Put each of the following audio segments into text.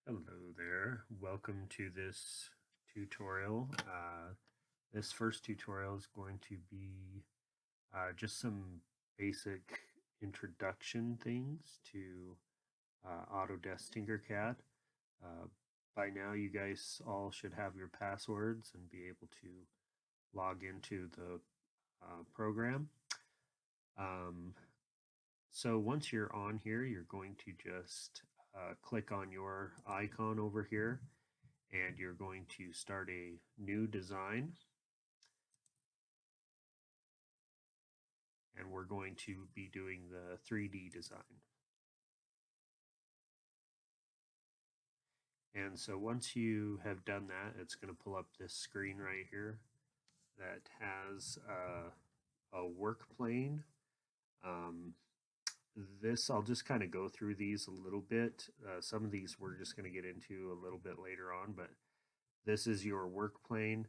Hello there. Welcome to this tutorial. This first tutorial is going to be just some basic introduction things to Autodesk Tinkercad. Uh, by now, you guys all should have your passwords and be able to log into the program. Um, so once you're on here, you're going to just click on your icon over here and you're going to start a new design, and we're going to be doing the 3D design. And so once you have done that, it's going to pull up this screen right here that has a work plane. This, I'll just kind of go through these a little bit. Some of these we're just going to get into a little bit later on, but this is your work plane.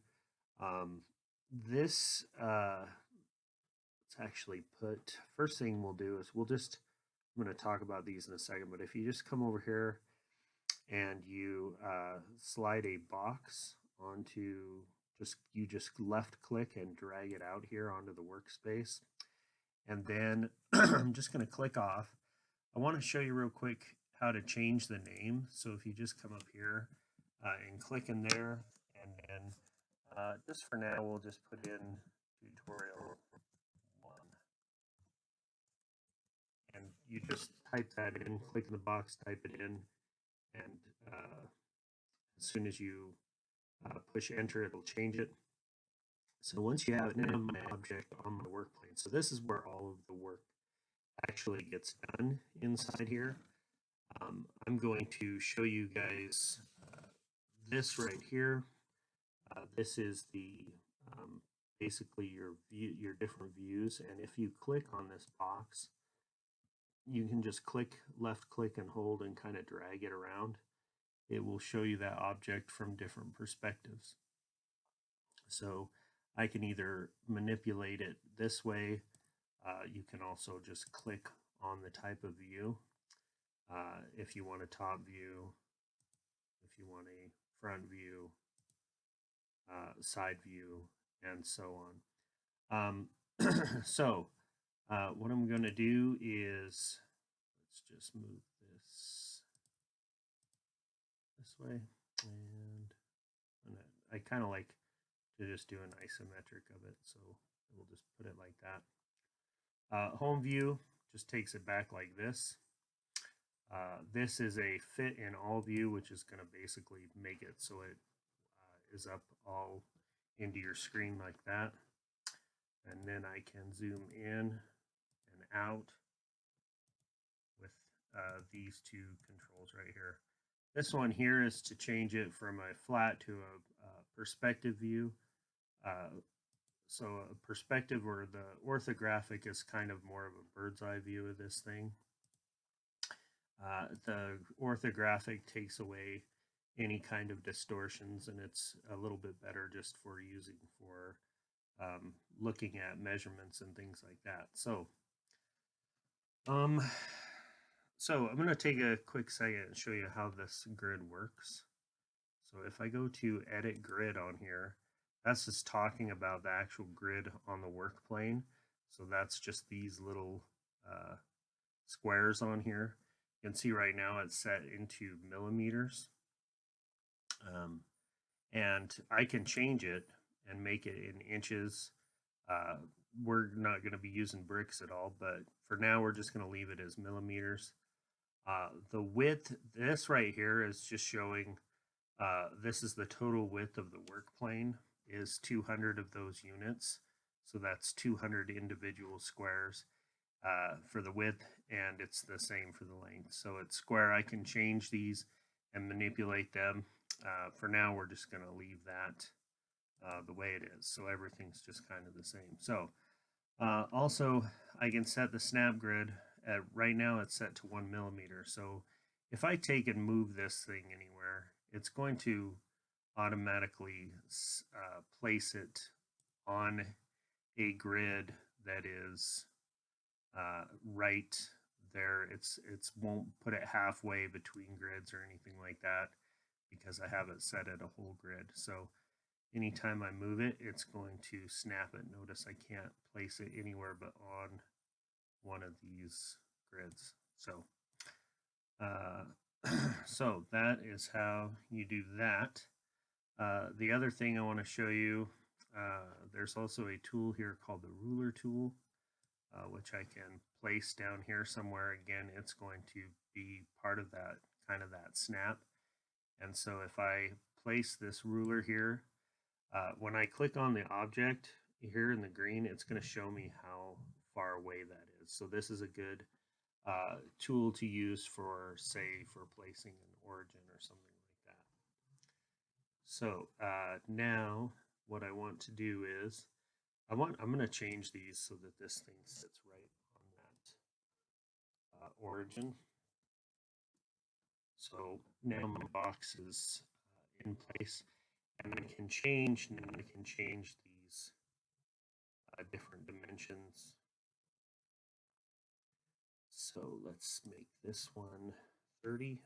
This let's actually put, first thing we'll do is I'm going to talk about these in a second, but if you just come over here and you slide a box onto, you just left click and drag it out here onto the workspace. And then I'm just going to click off. I want to show you real quick how to change the name. So if you just come up here and click in there, and then just for now, we'll just put in tutorial 1. And you just type that in, click in the box, type it in, and as soon as you push enter, it'll change it. So once you have now my object on my work plane, so this is where all of the work actually gets done inside here. I'm going to show you guys this right here. This is the basically your view, your different views, and if you click on this box, you can just left click and hold and kind of drag it around. It will show you that object from different perspectives. So I can either manipulate it this way. You can also just click on the type of view. If you want a top view, if you want a front view, side view, and so on. So what I'm going to do is, let's just move this way, and I kind of like to just do an isometric of it, so we'll just put it like that. Home view just takes it back like this. This is a fit in all view, which is going to basically make it so it is up all into your screen like that. And then I can zoom in and out with these two controls right here. This one here is to change it from a flat to a perspective view. So a perspective, or the orthographic, is kind of more of a bird's eye view of this thing. The orthographic takes away any kind of distortions, and it's a little bit better just for using for looking at measurements and things like that. So I'm going to take a quick second and show you how this grid works. So if I go to edit grid on here, that's just talking about the actual grid on the work plane. So that's just these little squares on here. You can see right now it's set into millimeters. And I can change it and make it in inches. We're not going to be using bricks at all, but for now we're just going to leave it as millimeters. The width, this right here is just showing, this is the total width of the work plane, is 200 of those units. So that's 200 individual squares for the width, and it's the same for the length. So it's square. I can change these and manipulate them. For now, we're just going to leave that the way it is. So everything's just kind of the same. So also, I can set the snap grid. Right now, it's set to 1 millimeter. So if I take and move this thing anywhere, it's going to automatically place it on a grid that is right there. It's won't put it halfway between grids or anything like that because I have it set at a whole grid. So anytime I move it, it's going to snap it. Notice I can't place it anywhere but on one of these grids. So so that is how you do that. The other thing I want to show you, there's also a tool here called the ruler tool, which I can place down here somewhere. Again, it's going to be part of that kind of that snap. And so if I place this ruler here, when I click on the object here in the green, it's going to show me how far away that is. So this is a good tool to use for, say, for placing an origin or something like that. So now what I want to do is I'm going to change these so that this thing sits right on that origin. So now my box is in place, and I can change these different dimensions. So let's make this one 30.